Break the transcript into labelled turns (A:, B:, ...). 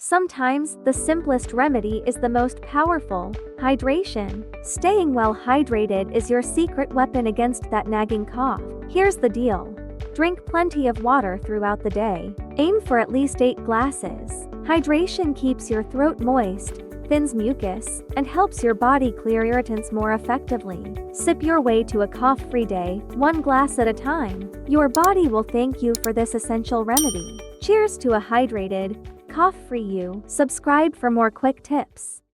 A: Sometimes, the simplest remedy is the most powerful: hydration. Staying well hydrated is your secret weapon against that nagging cough. Here's the deal. Drink plenty of water throughout the day. Aim for at least 8 glasses. Hydration keeps your throat moist, thins mucus, and helps your body clear irritants more effectively. Sip your way to a cough-free day, 1 glass at a time. Your body will thank you for this essential remedy. Cheers to a hydrated, cough-free you. Subscribe for more quick tips.